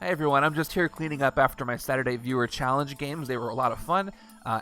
Hey everyone, I'm just here cleaning up after my Saturday Viewer Challenge games. They were a lot of fun,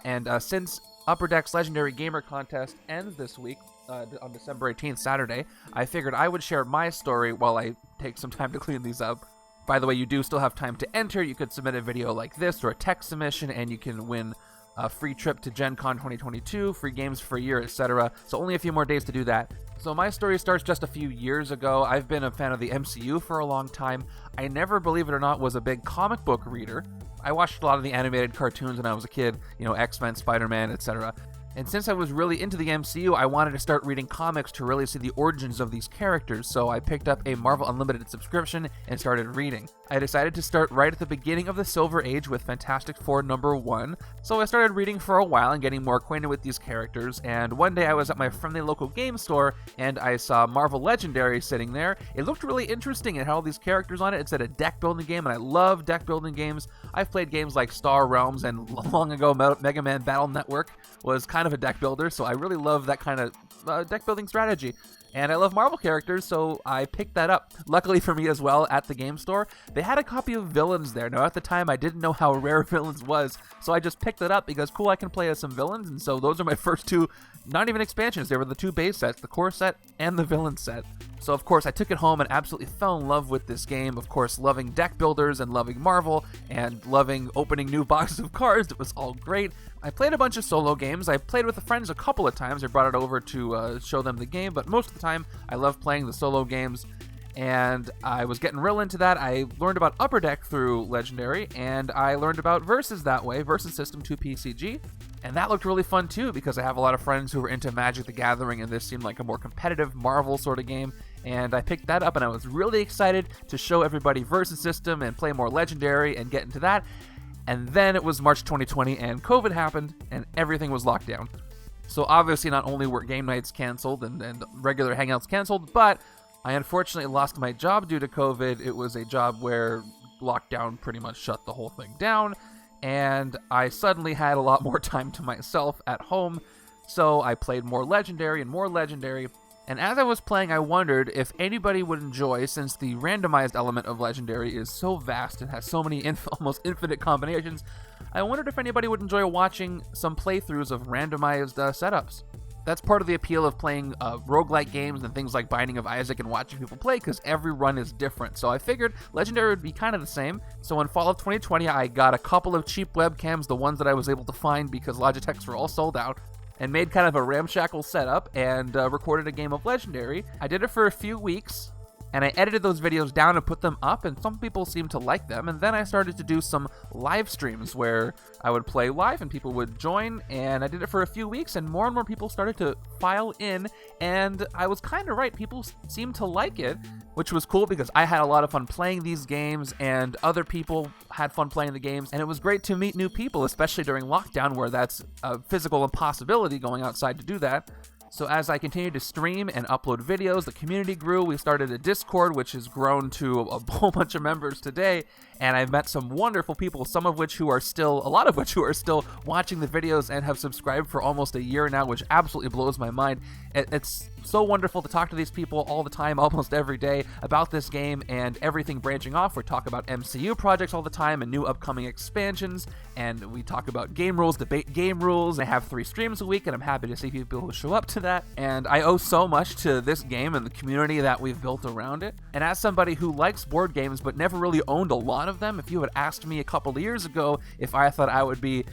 and since Upper Deck's Legendary Gamer Contest ends this week, on December 18th, Saturday, I figured I would share my story while I take some time to clean these up. By the way, you do still have time to enter. You could submit a video like this or a text submission, and you can win a free trip to Gen Con 2022, free games for a year, etc. So only a few more days to do that. So my story starts just a few years ago. I've been a fan of the MCU for a long time. I never, believe it or not, was a big comic book reader. I watched a lot of the animated cartoons when I was a kid, X-Men, Spider-Man, etc. And since I was really into the MCU, I wanted to start reading comics to really see the origins of these characters, so I picked up a Marvel Unlimited subscription and started reading. I decided to start right at the beginning of the Silver Age with Fantastic Four #1, so I started reading for a while and getting more acquainted with these characters, and one day I was at my friendly local game store, and I saw Marvel Legendary sitting there. It looked really interesting. It had all these characters on it. It said a deck building game, and I love deck building games. I've played games like Star Realms, and long ago Mega Man Battle Network was kind of a deck builder, so I really love that kind of deck building strategy. And I love Marvel characters, so I picked that up. Luckily for me as well, at the game store, they had a copy of Villains there. Now at the time, I didn't know how rare Villains was, so I just picked it up because cool, I can play as some Villains, and so those are my first two, not even expansions, they were the two base sets, the core set and the Villain set. So of course I took it home and absolutely fell in love with this game, of course loving deck builders and loving Marvel and loving opening new boxes of cards. It was all great. I played a bunch of solo games. I played with friends a couple of times. I brought it over to show them the game, but most of the time I love playing the solo games, and I was getting real into that. I learned about Upper Deck through Legendary, and I learned about Versus that way, Versus System 2 PCG, and that looked really fun too because I have a lot of friends who were into Magic the Gathering, and this seemed like a more competitive Marvel sort of game, and I picked that up, and I was really excited to show everybody Versus System and play more Legendary and get into that. And then it was March 2020 and COVID happened and everything was locked down. So obviously not only were game nights canceled and regular hangouts canceled, but I unfortunately lost my job due to COVID. It was a job where lockdown pretty much shut the whole thing down, and I suddenly had a lot more time to myself at home. So I played more Legendary and more Legendary. And as I was playing, I wondered if anybody would enjoy, since the randomized element of Legendary is so vast and has so many almost infinite combinations, I wondered if anybody would enjoy watching some playthroughs of randomized setups. That's part of the appeal of playing roguelike games and things like Binding of Isaac and watching people play, because every run is different. So I figured Legendary would be kind of the same. So in fall of 2020, I got a couple of cheap webcams, the ones that I was able to find because Logitech's were all sold out, and made kind of a ramshackle setup and recorded a game of Legendary. I did it for a few weeks, and I edited those videos down and put them up, and some people seemed to like them. And then I started to do some live streams where I would play live and people would join, and I did it for a few weeks, and more people started to file in, and I was kind of right. People seemed to like it, which was cool because I had a lot of fun playing these games, and other people had fun playing the games, and it was great to meet new people, especially during lockdown where that's a physical impossibility going outside to do that. So as I continued to stream and upload videos, the community grew. We started a Discord, which has grown to a whole bunch of members today, and I've met some wonderful people, a lot of which who are still watching the videos and have subscribed for almost a year now, which absolutely blows my mind. It's so wonderful to talk to these people all the time, almost every day, about this game and everything branching off. We talk about MCU projects all the time and new upcoming expansions, and we talk about game rules, debate game rules. I have 3 streams a week, and I'm happy to see people who show up to that, and I owe so much to this game and the community that we've built around it. And as somebody who likes board games but never really owned a lot of them, if you had asked me a couple of years ago if I thought I would be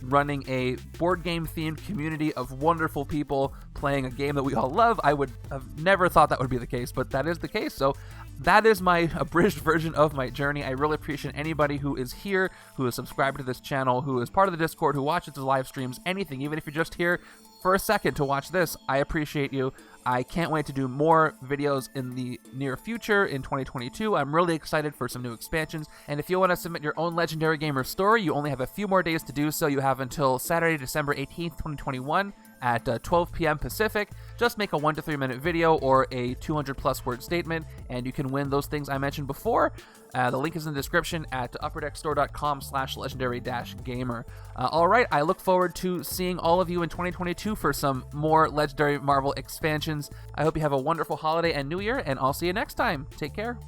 running a board game themed community of wonderful people playing a game that we all love, I would have never thought that would be the case, but that is the case. So that is my abridged version of my journey. I really appreciate anybody who is here, who is subscribed to this channel, who is part of the Discord, who watches the live streams, anything, even if you're just here for a second to watch this. I appreciate you. I can't wait to do more videos in the near future in 2022. I'm really excited for some new expansions. And if you want to submit your own Legendary Gamer story, you only have a few more days to do so. You have until Saturday, December 18th, 2021 at 12 p.m. Pacific. Just make a 1 to 3 minute video or a 200+ word statement, and you can win those things I mentioned before. The link is in the description at upperdeckstore.com/legendary-gamer. All right, I look forward to seeing all of you in 2022 for some more Legendary Marvel expansions. I hope you have a wonderful holiday and New Year, and I'll see you next time. Take care.